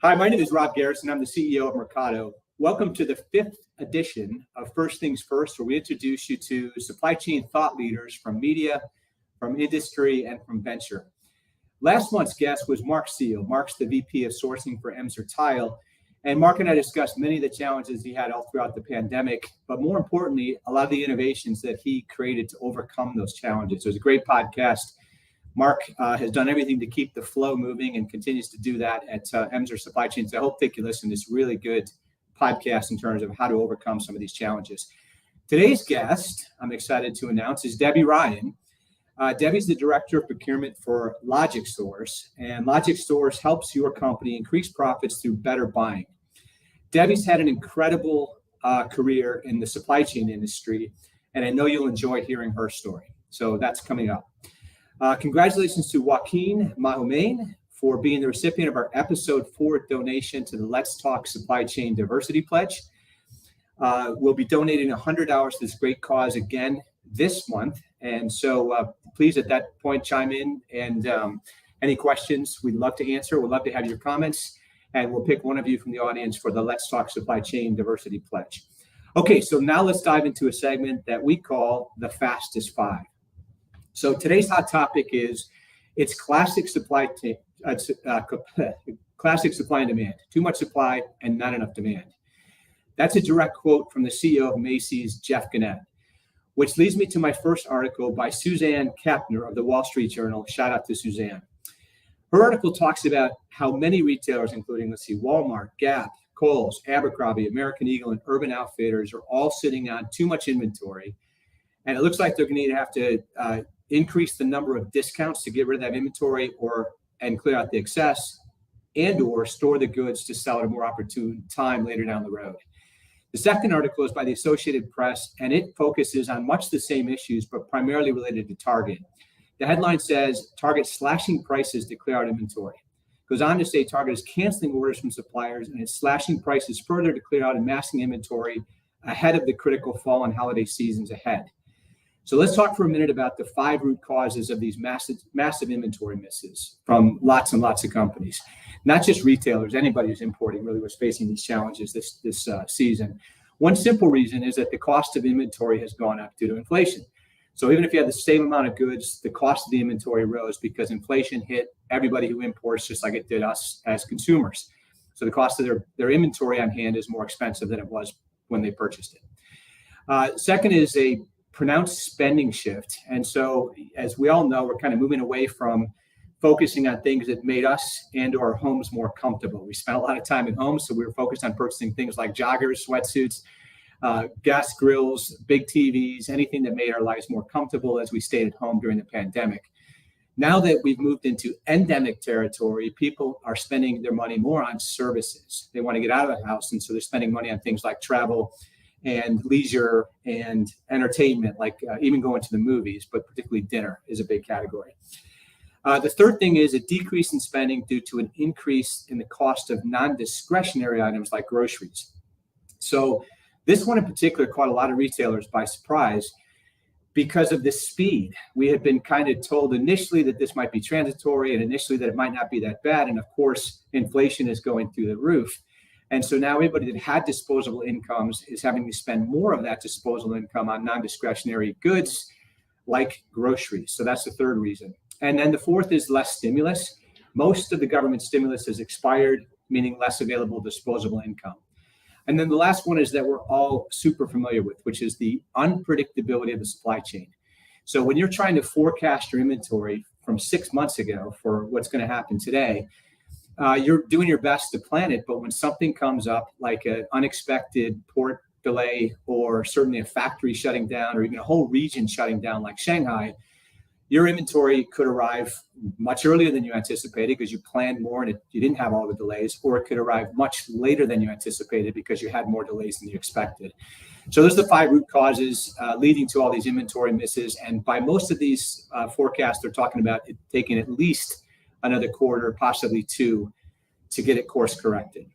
Hi, my name is Rob Garrison. I'm the CEO of Mercado. Welcome to the 5th edition of First Things First, where we introduce you to supply chain thought leaders from media, from industry, and from venture. Last month's guest was Mark Seal. Mark's the VP of Sourcing for Tile, and Mark and I discussed many of the challenges he had all throughout the pandemic, but more importantly, a lot of the innovations that he created to overcome those challenges. It was a great podcast. Mark has done everything to keep the flow moving and continues to do that at Emser Supply Chain. So I hope they can listen to this really good podcast in terms of how to overcome some of these challenges. Today's guest, I'm excited to announce, is Debbie Ryan. Debbie's the Director of Procurement for Logic Source, and Logic Source helps your company increase profits through better buying. Debbie's had an incredible career in the supply chain industry, and I know you'll enjoy hearing her story. So that's coming up. Congratulations to Joaquin Mahumain for being the recipient of our episode 4 donation to the Let's Talk Supply Chain Diversity Pledge. We'll be donating $100 to this great cause again this month. And so please at that point chime in and any questions we'd love to answer. We'd love to have your comments, and we'll pick one of you from the audience for the Let's Talk Supply Chain Diversity Pledge. Okay, so now let's dive into a segment that we call the Fastest Five. So today's hot topic is it's classic supply and demand. Too much supply and not enough demand. That's a direct quote from the CEO of Macy's, Jeff Gennette, which leads me to my first article by Suzanne Kapner of the Wall Street Journal. Shout out to Suzanne. Her article talks about how many retailers, including, Walmart, Gap, Kohl's, Abercrombie, American Eagle, and Urban Outfitters are all sitting on too much inventory. And it looks like they're going to have to increase the number of discounts to get rid of that inventory and clear out the excess, and or store the goods to sell at a more opportune time later down the road. The second article is by the Associated Press, and it focuses on much the same issues, but primarily related to Target. The headline says, Target slashing prices to clear out inventory. It goes on to say Target is canceling orders from suppliers and is slashing prices further to clear out and massing inventory ahead of the critical fall and holiday seasons ahead. So let's talk for a minute about the 5 root causes of these massive inventory misses from lots and lots of companies. Not just retailers, anybody who's importing really was facing these challenges this season. One simple reason is that the cost of inventory has gone up due to inflation. So even if you have the same amount of goods, the cost of the inventory rose because inflation hit everybody who imports just like it did us as consumers. So the cost of their inventory on hand is more expensive than it was when they purchased it. Second is a pronounced spending shift. And so, as we all know, we're kind of moving away from focusing on things that made us and our homes more comfortable. We spent a lot of time at home, so we were focused on purchasing things like joggers, sweatsuits, gas grills, big TVs, anything that made our lives more comfortable as we stayed at home during the pandemic. Now that we've moved into endemic territory, people are spending their money more on services. They want to get out of the house, and so they're spending money on things like travel and leisure and entertainment, like even going to the movies, but particularly dinner is a big category. The third thing is a decrease in spending due to an increase in the cost of non-discretionary items like groceries. So this one in particular caught a lot of retailers by surprise because of the speed. We had been kind of told initially that this might be transitory and initially that it might not be that bad. And of course, inflation is going through the roof. And so now everybody that had disposable incomes is having to spend more of that disposable income on non-discretionary goods like groceries. So that's the third reason. And then the fourth is less stimulus. Most of the government stimulus has expired, meaning less available disposable income. And then the last one is that we're all super familiar with, which is the unpredictability of the supply chain. So when you're trying to forecast your inventory from 6 months ago for what's going to happen today, you're doing your best to plan it, but when something comes up like an unexpected port delay or certainly a factory shutting down or even a whole region shutting down like Shanghai, your inventory could arrive much earlier than you anticipated because you planned more and you didn't have all the delays, or it could arrive much later than you anticipated because you had more delays than you expected. So those are the 5 root causes leading to all these inventory misses. And by most of these forecasts, they're talking about it taking at least another quarter, possibly 2, to get it course corrected.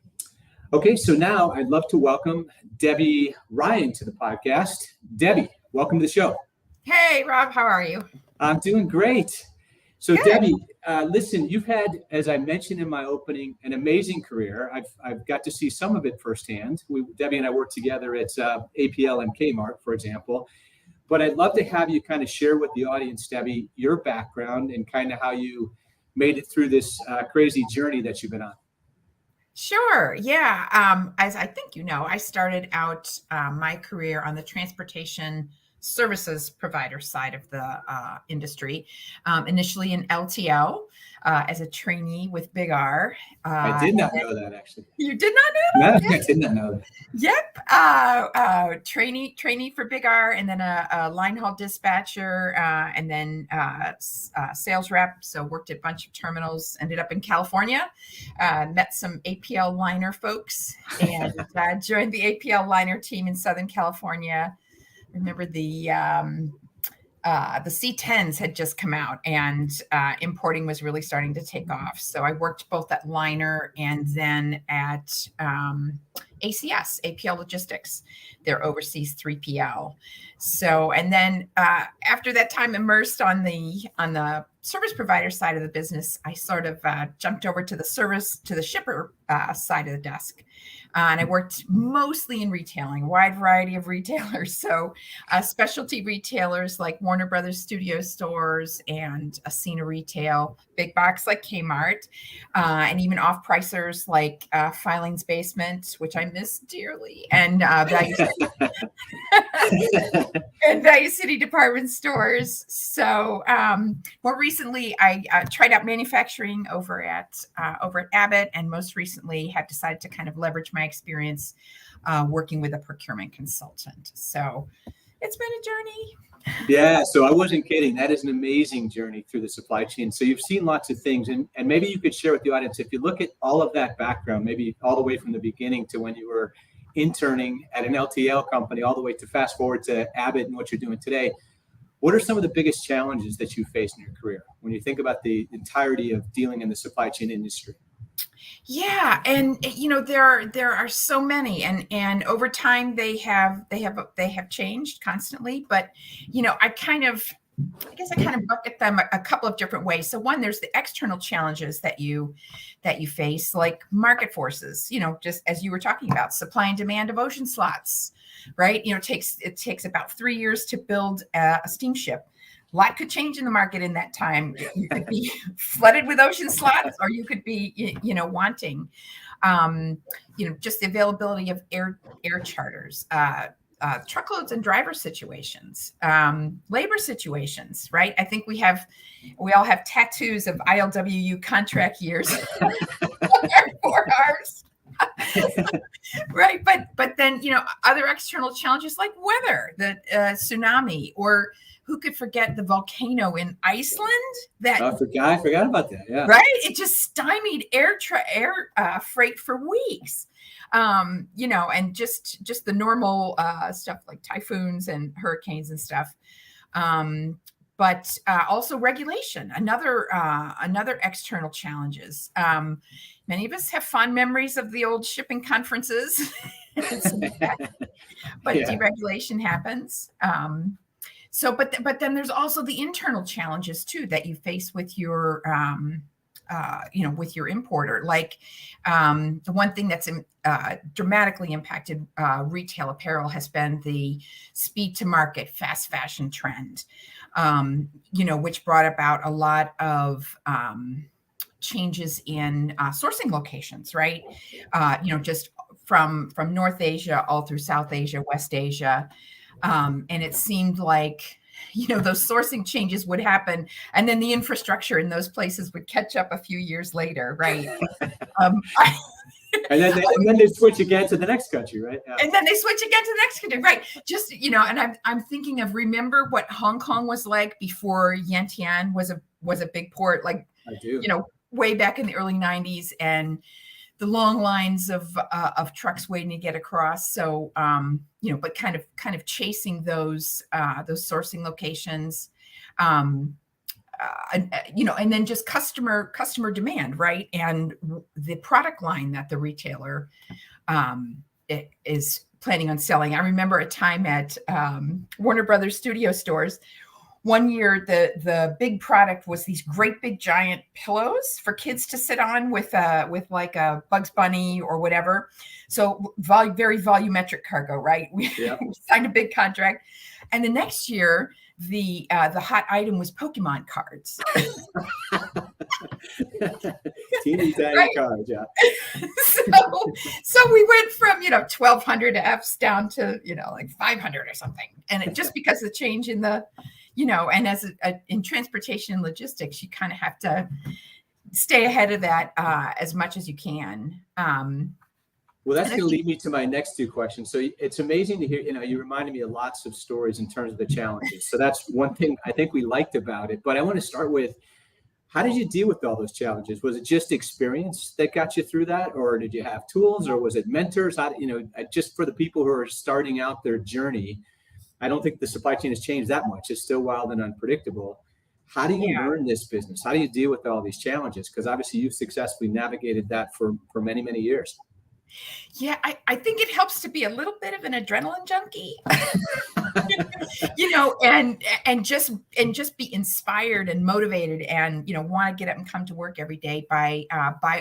Okay, so now I'd love to welcome Debbie Ryan to the podcast. Debbie, welcome to the show. Hey, Rob, how are you? I'm doing great. So Good. Debbie, listen, you've had, as I mentioned in my opening, an amazing career. I've got to see some of it firsthand. Debbie and I worked together at APL and Kmart, for example. But I'd love to have you kind of share with the audience, Debbie, your background and kind of how you made it through this crazy journey that you've been on. Sure. Yeah. As I think you know, I started out my career on the transportation services provider side of the industry, initially in LTL as a trainee with Big R. I did not know that, actually. You did not No, know? I did not know that. Yep. Trainee for Big R, and then a line haul dispatcher, and then sales rep. So worked at a bunch of terminals. Ended up in California. Met some APL liner folks, and joined the APL liner team in Southern California. Remember the C10s had just come out, and importing was really starting to take off. So I worked both at liner and then at ACS, APL Logistics, their overseas 3PL. So, and then after that time immersed on the service provider side of the business, I sort of jumped over to the shipper side of the desk. And I worked mostly in retailing, a wide variety of retailers. So specialty retailers like Warner Brothers Studio Stores and Ascena Retail, big box like Kmart, and even off-pricers like Filing's Basement, which I miss dearly, and Value and Value City department stores. So more recently, I tried out manufacturing over at Abbott, and most recently have decided to kind of leverage my experience working with a procurement consultant. So it's been a journey. Yeah, so I wasn't kidding. That is an amazing journey through the supply chain. So you've seen lots of things, and maybe you could share with the audience, if you look at all of that background, maybe all the way from the beginning to when you were interning at an LTL company, all the way to fast forward to Abbott and what you're doing today. What are some of the biggest challenges that you faced in your career when you think about the entirety of dealing in the supply chain industry? Yeah, and there are so many, and over time they have changed constantly. But I guess I kind of bucket them a couple of different ways. So one, there's the external challenges that you face, like market forces. Just as you were talking about, supply and demand of ocean slots, right? It takes about 3 years to build a steamship. A lot could change in the market in that time. You could be flooded with ocean slots, or you could be, wanting, just the availability of air charters, truckloads and driver situations, labor situations, right? I think we all have tattoos of ILWU contract years on our forearms. Right. But then, other external challenges like weather, the tsunami, or who could forget the volcano in Iceland? I forgot about that. Yeah. Right. It just stymied air freight for weeks. And just the normal stuff like typhoons and hurricanes and stuff. But also regulation, another external challenges. Many of us have fond memories of the old shipping conferences, but Yeah. deregulation happens. But then there's also the internal challenges too that you face with your with your importer. Like the one thing that's dramatically impacted retail apparel has been the speed to market, fast fashion trend, which brought about a lot of changes in sourcing locations, right? Just from North Asia all through South Asia, West Asia. And it seemed like, those sourcing changes would happen, and then the infrastructure in those places would catch up a few years later, right? And then they switch again to the next country, right? Yeah. And then they switch again to the next country, right? Just, and I'm thinking of, remember what Hong Kong was like before Yantian was a big port, like, I do. Way back in the early 90s, and the long lines of trucks waiting to get across. So, but kind of chasing those sourcing locations, and then just customer demand, right? And the product line that the retailer is planning on selling. I remember a time at Warner Brothers Studio Stores one year the big product was these great big giant pillows for kids to sit on with like a Bugs Bunny or whatever. So very volumetric cargo, right? We signed a big contract, and the next year the hot item was Pokemon cards. Teeny tiny cards, yeah. So we went from 1,200 Fs down to like 500 or something, and just because of the change in the and as in transportation and logistics, you kind of have to stay ahead of that as much as you can. Well, that's going to lead me to my next two questions. So it's amazing to hear, you reminded me of lots of stories in terms of the challenges. So that's one thing I think we liked about it. But I want to start with, how did you deal with all those challenges? Was it just experience that got you through that? Or did you have tools, or was it mentors? Just for the people who are starting out their journey, I don't think the supply chain has changed that much. It's still wild and unpredictable. How do you learn this business? How do you deal with all these challenges? Because obviously you've successfully navigated that for many, many years. Yeah, I think it helps to be a little bit of an adrenaline junkie, and just be inspired and motivated, and want to get up and come to work every day by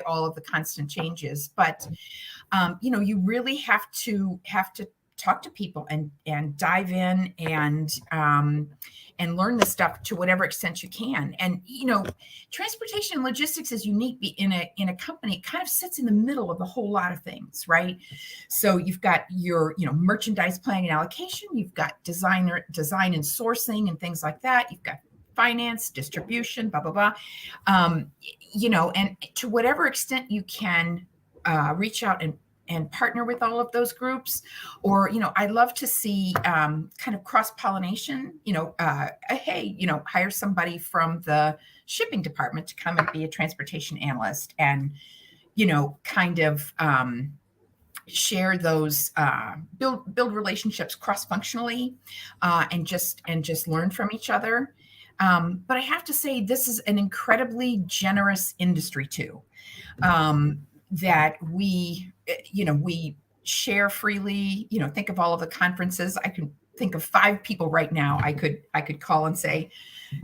all of the constant changes. But you really have to talk to people and dive in and learn this stuff to whatever extent you can. And transportation and logistics is unique in a company. It kind of sits in the middle of a whole lot of things, right? So you've got your merchandise planning and allocation, you've got design and sourcing and things like that, you've got finance, distribution, blah blah blah. And to whatever extent you can reach out and partner with all of those groups, or I love to see kind of cross-pollination. Hire somebody from the shipping department to come and be a transportation analyst, and kind of share those, build relationships cross-functionally, and just learn from each other. But I have to say, this is an incredibly generous industry too. That we share freely. Think of all of the conferences. I can think of 5 people right now I could call and say,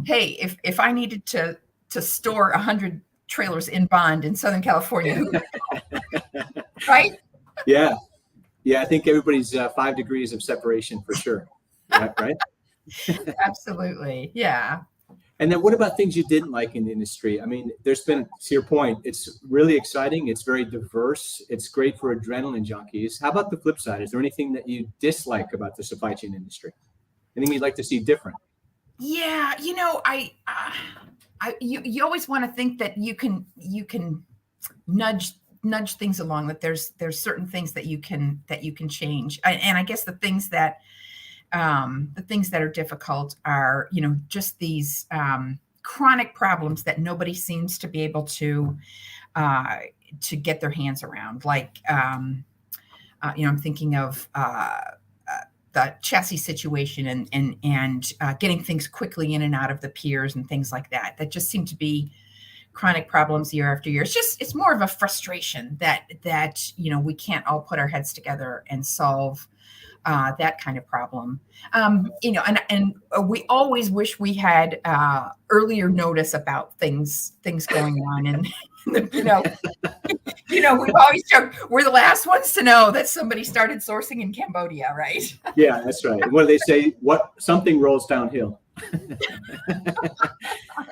hey, if I needed to store 100 trailers in Bond in Southern California, right? Yeah. I think everybody's 5 degrees of separation for sure. Right? Absolutely. Yeah. And then what about things you didn't like in the industry? I mean, there's been, to your point, it's really exciting. It's very diverse. It's great for adrenaline junkies. How about the flip side? Is there anything that you dislike about the supply chain industry? Anything you'd like to see different? Yeah. You always want to think that you can nudge things along, that there's certain things that you can change. And I guess the things that are difficult are, just these chronic problems that nobody seems to be able to get their hands around. Like, I'm thinking of the chassis situation and getting things quickly in and out of the piers and things like that. That just seem to be chronic problems year after year. It's more of a frustration that we can't all put our heads together and solve that kind of problem. And we always wish we had earlier notice about things going on. And, we've always joked, we're the last ones to know that somebody started sourcing in Cambodia, right? Yeah, that's right. What do they say? Something rolls downhill.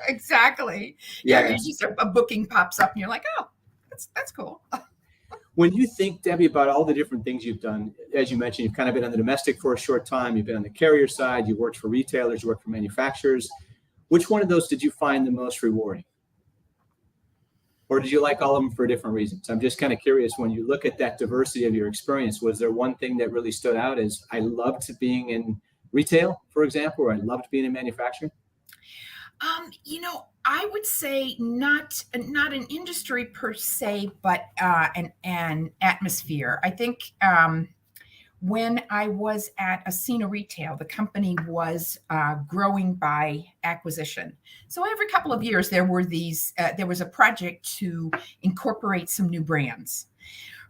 Exactly. Yeah. Just a booking pops up and you're like, oh, that's cool. When you think, Debbie, about all the different things you've done, as you mentioned, you've kind of been on the domestic for a short time, you've been on the carrier side, you worked for retailers, you worked for manufacturers. Which one of those did you find the most rewarding? Or did you like all of them for different reasons? I'm just kind of curious, when you look at that diversity of your experience, was there one thing that really stood out as, I loved being in retail, for example, or I loved being in manufacturing? I would say not an industry per se, but an atmosphere. I think when I was at Ascena Retail, the company was growing by acquisition. So every couple of years, there was a project to incorporate some new brands.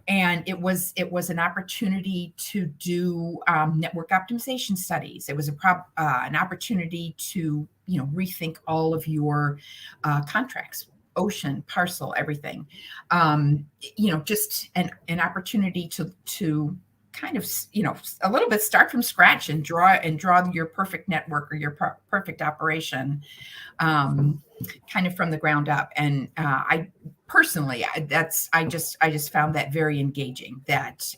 and it was an opportunity to do network optimization studies. It was an opportunity to rethink all of your contracts, ocean, parcel, everything. Just an opportunity to kind of a little bit start from scratch and draw your perfect network or your perfect operation, kind of from the ground up. And I personally, I just found that very engaging. That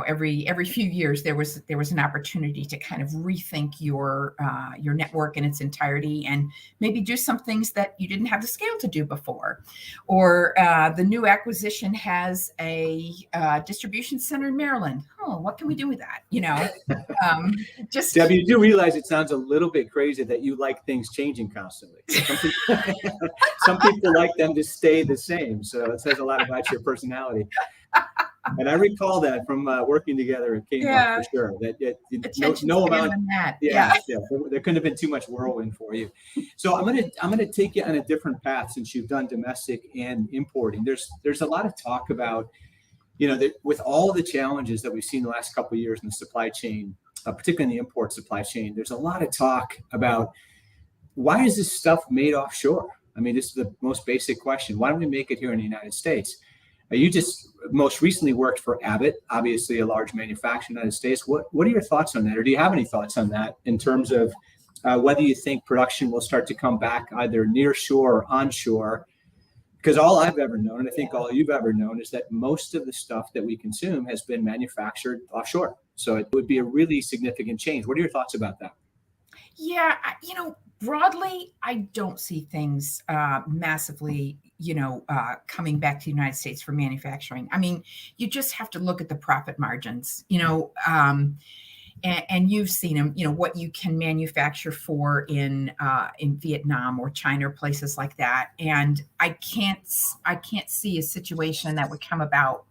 every few years there was an opportunity to kind of rethink your network in its entirety, and maybe do some things that you didn't have the scale to do before. Or the new acquisition has a distribution center in Maryland. Oh, what can we do with that? Just Debbie, you do realize it sounds a little bit crazy that you like things changing constantly. Some people like them to stay the same. So it says a lot about your personality. And I recall that from working together at Kmart, for sure. That no amount. Yeah, there couldn't have been too much whirlwind for you. So I'm gonna take you on a different path, since you've done domestic and importing. There's a lot of talk about, with all the challenges that we've seen the last couple of years in the supply chain, particularly in the import supply chain. There's a lot of talk about, why is this stuff made offshore? I mean, this is the most basic question. Why don't we make it here in the United States? You just most recently worked for Abbott, obviously a large manufacturer in the United States. What are your thoughts on that? Or do you have any thoughts on that in terms of whether you think production will start to come back either near shore or onshore? Because all I've ever known, and I think all you've ever known, is that most of the stuff that we consume has been manufactured offshore. So it would be a really significant change. What are your thoughts about that? Yeah, broadly, I don't see things massively, coming back to the United States for manufacturing. I mean, you just have to look at the profit margins, and you've seen them, what you can manufacture for in Vietnam or China or places like that. And I can't see a situation that would come about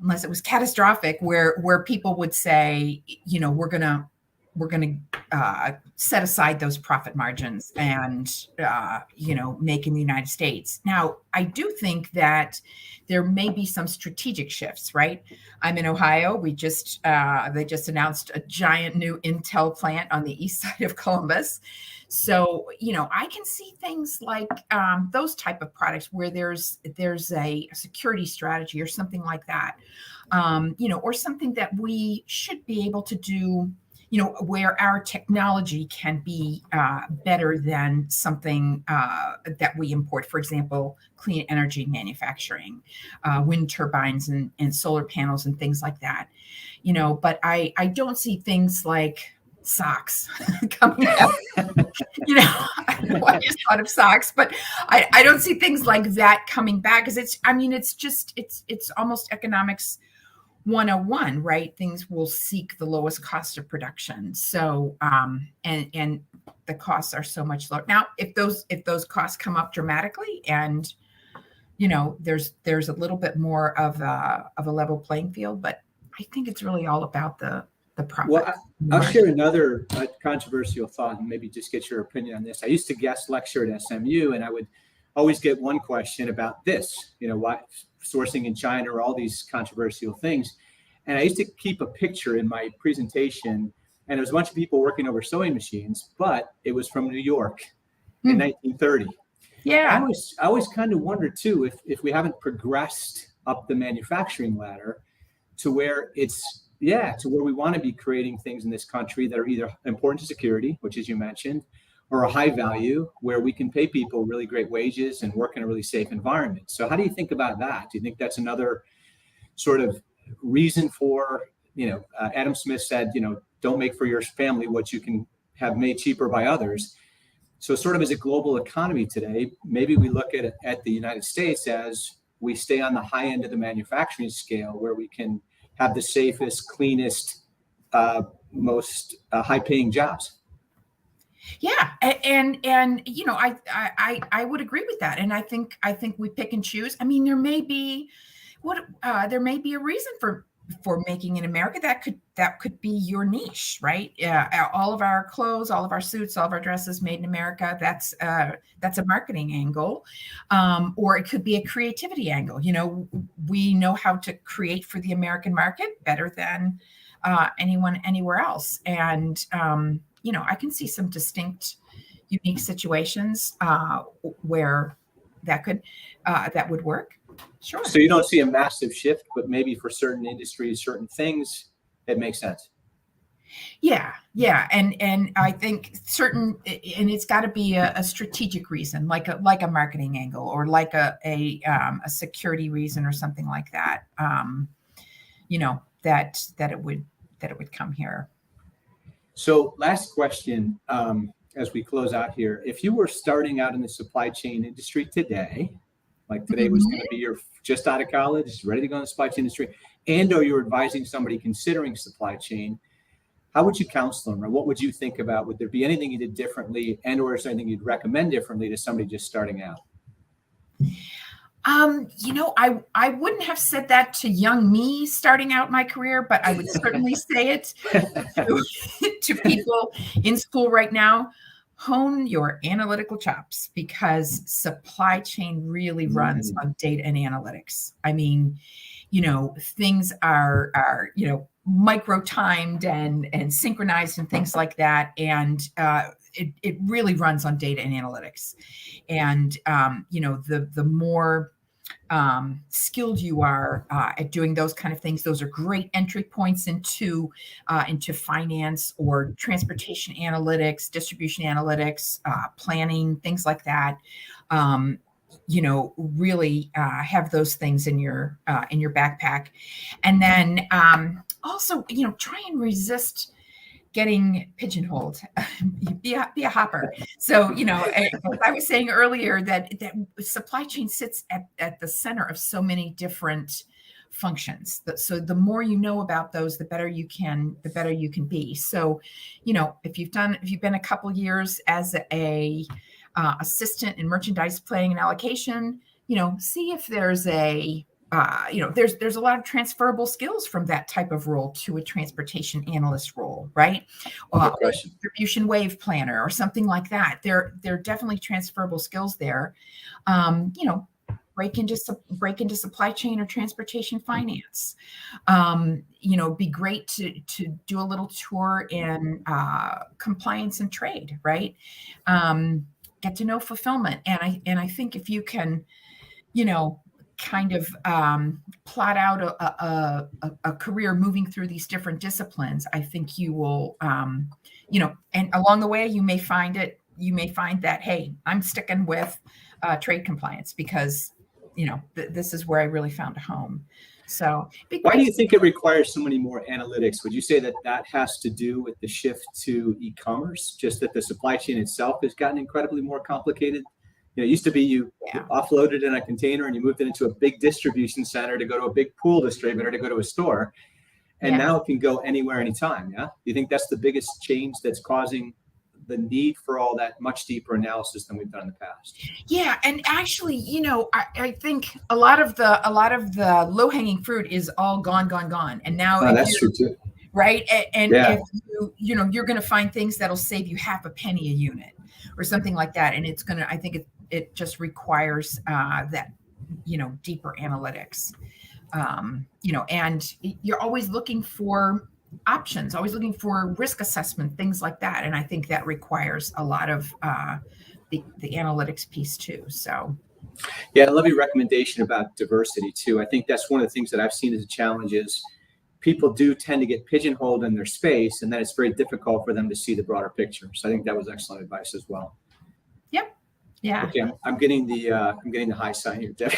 unless it was catastrophic, where people would say, we're going to set aside those profit margins and, make in the United States. Now, I do think that there may be some strategic shifts, right? I'm in Ohio. They just announced a giant new Intel plant on the east side of Columbus. So, I can see things like those type of products where there's a security strategy or something like that, or something that we should be able to do, where our technology can be better than something that we import. For example, clean energy manufacturing, wind turbines and solar panels and things like that. But I don't see things like socks coming out. I don't know why I just thought of socks, but I don't see things like that coming back, because it's almost economics 101, right? Things will seek the lowest cost of production. So, and the costs are so much lower. Now, if those costs come up dramatically, and there's a little bit more of a level playing field, but I think it's really all about the profit. Well, I'll share another controversial thought and maybe just get your opinion on this. I used to guest lecture at SMU, and I would always get one question about this, why sourcing in China or all these controversial things. And I used to keep a picture in my presentation, and there was a bunch of people working over sewing machines, but it was from New York in 1930. Yeah. I always kind of wondered too, if we haven't progressed up the manufacturing ladder to where we want to be creating things in this country that are either important to security, which, as you mentioned, or a high value, where we can pay people really great wages and work in a really safe environment. So how do you think about that? Do you think that's another sort of reason for, Adam Smith said, don't make for your family what you can have made cheaper by others. So sort of as a global economy today, maybe we look at the United States as we stay on the high end of the manufacturing scale, where we can have the safest, cleanest, most high-paying jobs. Yeah, and I would agree with that, and I think we pick and choose. I mean, there may be a reason for making in America that that could be your niche, right? All of our clothes, all of our suits, all of our dresses made in America. That's a marketing angle, or it could be a creativity angle. We know how to create for the American market better than anyone anywhere else, and I can see some distinct, unique situations where that would work. Sure. So you don't see a massive shift, but maybe for certain industries, certain things, it makes sense. Yeah. And I think and it's got to be a strategic reason, like a marketing angle, or like a security reason or something like that. That it would come here. So last question, as we close out here, if you were starting out in the supply chain industry today, like today was going to be you're just out of college, ready to go in the supply chain industry, or you're advising somebody considering supply chain, how would you counsel them, or what would you think about? Would there be anything you did differently, or is there anything you'd recommend differently to somebody just starting out? I wouldn't have said that to young me starting out my career, but I would certainly say it to people in school right now. Hone your analytical chops, because supply chain really runs on data and analytics. I mean, things are micro timed and synchronized and things like that. And it really runs on data and analytics. And, the more skilled you are at doing those kind of things, those are great entry points into finance or transportation analytics, distribution analytics, planning, things like that. Really have those things in your backpack, and then also try and resist getting pigeonholed. be a hopper. So, as I was saying earlier, that supply chain sits at the center of so many different functions. So the more you know about those, the better you can be. So, if you've been a couple years as a assistant in merchandise planning and allocation, see if there's there's a lot of transferable skills from that type of role to a transportation analyst role, right? A distribution wave planner or something like that. There are definitely transferable skills there. Break into supply chain or transportation finance. Be great to do a little tour in compliance and trade, right? Get to know fulfillment, and I think if you can, kind of plot out a career moving through these different disciplines, I think you will, and along the way you may find that, hey, I'm sticking with trade compliance because, this is where I really found a home. So why do you think it requires so many more analytics? Would you say that has to do with the shift to e-commerce, just that the supply chain itself has gotten incredibly more complicated? It used to be you offloaded in a container and you moved it into a big distribution center to go to a big pool distributor to go to a store. And now it can go anywhere, anytime. Yeah. Do you think that's the biggest change that's causing the need for all that much deeper analysis than we've done in the past? Yeah. And actually, I think a lot of the low hanging fruit is all gone. And now that's true too. Right. And if you're going to find things that'll save you half a penny a unit or something like that. And it's going to, I think it just requires that, deeper analytics, and you're always looking for options, always looking for risk assessment, things like that. And I think that requires a lot of the analytics piece too. So. Yeah, I love your recommendation about diversity too. I think that's one of the things that I've seen as a challenge is people do tend to get pigeonholed in their space, and then it's very difficult for them to see the broader picture. So I think that was excellent advice as well. Yep. Yeah. Okay, I'm getting the high sign here, Debbie.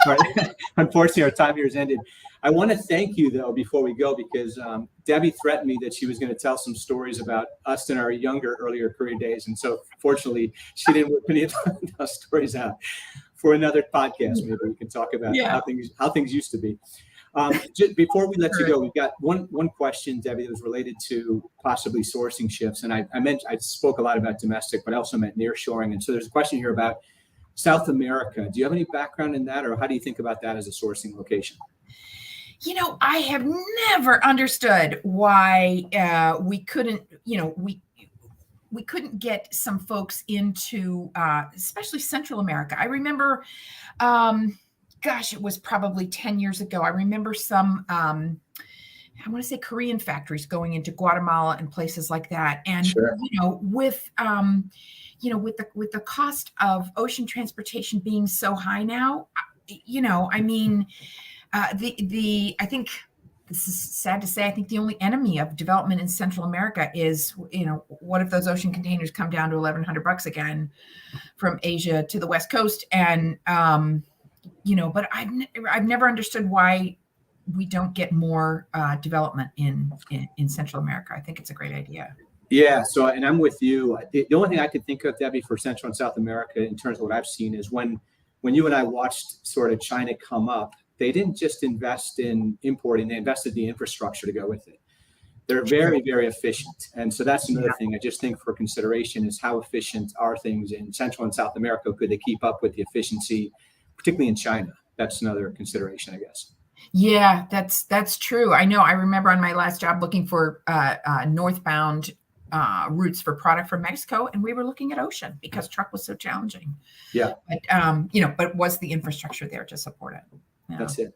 All right. Unfortunately, our time here has ended. I want to thank you though before we go, because Debbie threatened me that she was going to tell some stories about us in our earlier career days, and so fortunately, she didn't whip any of those stories out. For another podcast, maybe we can talk about how things used to be. Just before we let you go, we've got one question, Debbie, that was related to possibly sourcing shifts. And I spoke a lot about domestic, but I also meant nearshoring. And so there's a question here about South America. Do you have any background in that, or how do you think about that as a sourcing location? I have never understood why we couldn't, we couldn't get some folks into, especially Central America. I remember, gosh, it was probably 10 years ago. I remember some, I want to say Korean factories going into Guatemala and places like that. And, Sure. With the cost of ocean transportation being so high now, I mean, I think this is sad to say, I think the only enemy of development in Central America is, what if those ocean containers come down to $1,100 again from Asia to the West Coast? And, but I've never understood why we don't get more development in Central America. I think it's a great idea. Yeah. So, and I'm with you. The only thing I could think of, Debbie, for Central and South America in terms of what I've seen is when you and I watched sort of China come up, they didn't just invest in importing, they invested in the infrastructure to go with it. They're very, very efficient. And so that's another thing I just think for consideration is how efficient are things in Central and South America? Could they keep up with the efficiency, particularly in China? That's another consideration, I guess. Yeah, that's true. I know. I remember on my last job looking for northbound routes for product from Mexico, and we were looking at ocean because truck was so challenging. Yeah. But was the infrastructure there to support it? Yeah. That's it.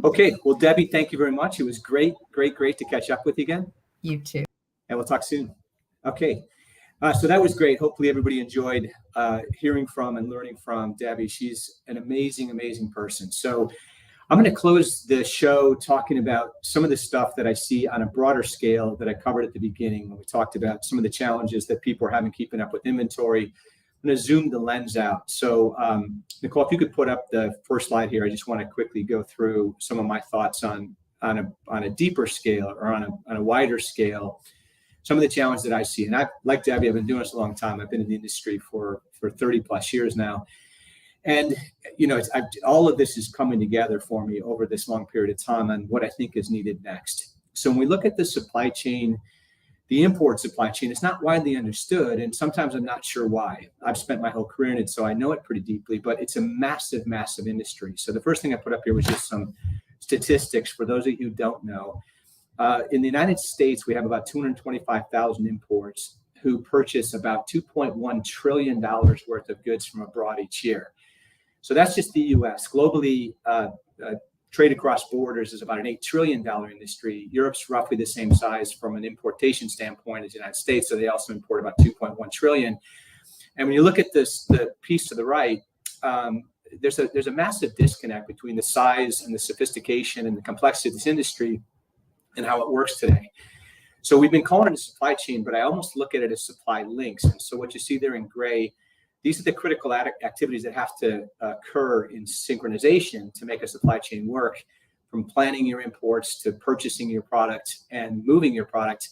Okay. Well, Debbie, thank you very much. It was great to catch up with you again. You too. And we'll talk soon. Okay. So that was great. Hopefully everybody enjoyed hearing from and learning from Debbie. She's an amazing, amazing person. So I'm going to close the show talking about some of the stuff that I see on a broader scale that I covered at the beginning when we talked about some of the challenges that people are having keeping up with inventory. I'm going to zoom the lens out. So, Nicole, if you could put up the first slide here, I just want to quickly go through some of my thoughts on a deeper scale or on a wider scale, some of the challenges that I see. And like Debbie, I've been doing this a long time. I've been in the industry for 30 plus years now. And, all of this is coming together for me over this long period of time on what I think is needed next. So when we look at the supply chain, the import supply chain, it's not widely understood. And sometimes I'm not sure why. I've spent my whole career in it, so I know it pretty deeply, but it's a massive, massive industry. So the first thing I put up here was just some statistics for those of you who don't know. In the United States, we have about 225,000 imports who purchase about $2.1 trillion worth of goods from abroad each year. So that's just the U.S. Globally, trade across borders is about an $8 trillion industry. Europe's roughly the same size from an importation standpoint as the United States, so they also import about 2.1 trillion. And when you look at the piece to the right, there's a massive disconnect between the size and the sophistication and the complexity of this industry and how it works today. So we've been calling it a supply chain, but I almost look at it as supply links. And so what you see there in gray, these are the critical activities that have to occur in synchronization to make a supply chain work, from planning your imports to purchasing your product and moving your product.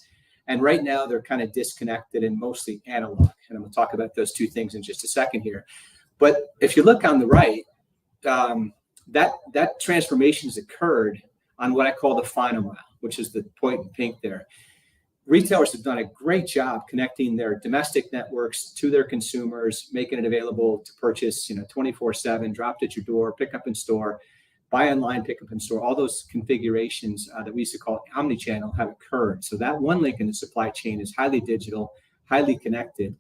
And right now they're kind of disconnected and mostly analog. And I'm going to talk about those two things in just a second here. But if you look on the right, that transformation has occurred on what I call the final mile, which is the point in pink there. Retailers have done a great job connecting their domestic networks to their consumers, making it available to purchase, 24/7, dropped at your door, pick up in store, buy online, pick up in store. All those configurations that we used to call omnichannel have occurred. So that one link in the supply chain is highly digital, highly connected.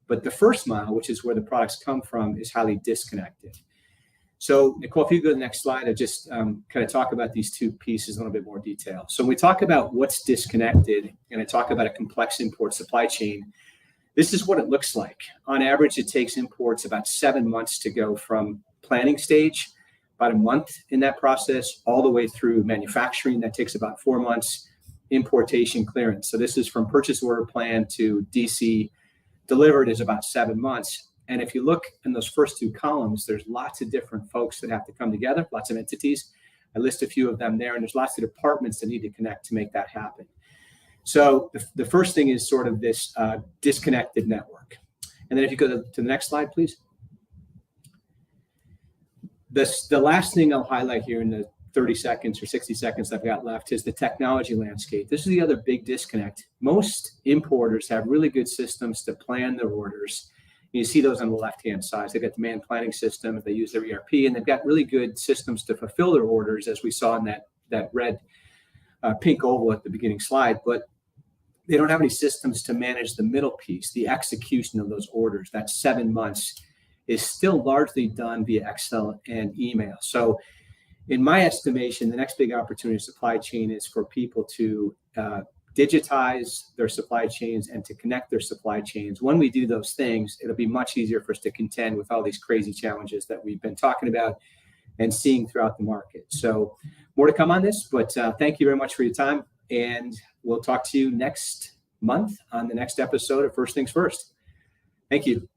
But the first mile, which is where the products come from, is highly disconnected. So, Nicole, if you go to the next slide, I just kind of talk about these two pieces in a little bit more detail. So when we talk about what's disconnected, and I talk about a complex import supply chain, this is what it looks like. On average, it takes imports about 7 months to go from planning stage, about a month in that process, all the way through manufacturing. That takes about 4 months, importation clearance. So this is from purchase order plan to DC delivered is about 7 months. And if you look in those first two columns, there's lots of different folks that have to come together, lots of entities. I list a few of them there, and there's lots of departments that need to connect to make that happen. So the first thing is sort of this disconnected network. And then if you go to the next slide, please. The last thing I'll highlight here in the 30 seconds or 60 seconds I've got left is the technology landscape. This is the other big disconnect. Most importers have really good systems to plan their orders. You see those on the left-hand side. They've got demand planning systems. They use their ERP, and they've got really good systems to fulfill their orders, as we saw in that that red pink oval at the beginning slide, but they don't have any systems to manage the middle piece, the execution of those orders. That 7 months is still largely done via Excel and email. So in my estimation, the next big opportunity in supply chain is for people to digitize their supply chains and to connect their supply chains. When we do those things, it'll be much easier for us to contend with all these crazy challenges that we've been talking about and seeing throughout the market. So more to come on this, but thank you very much for your time. And we'll talk to you next month on the next episode of First Things First. Thank you.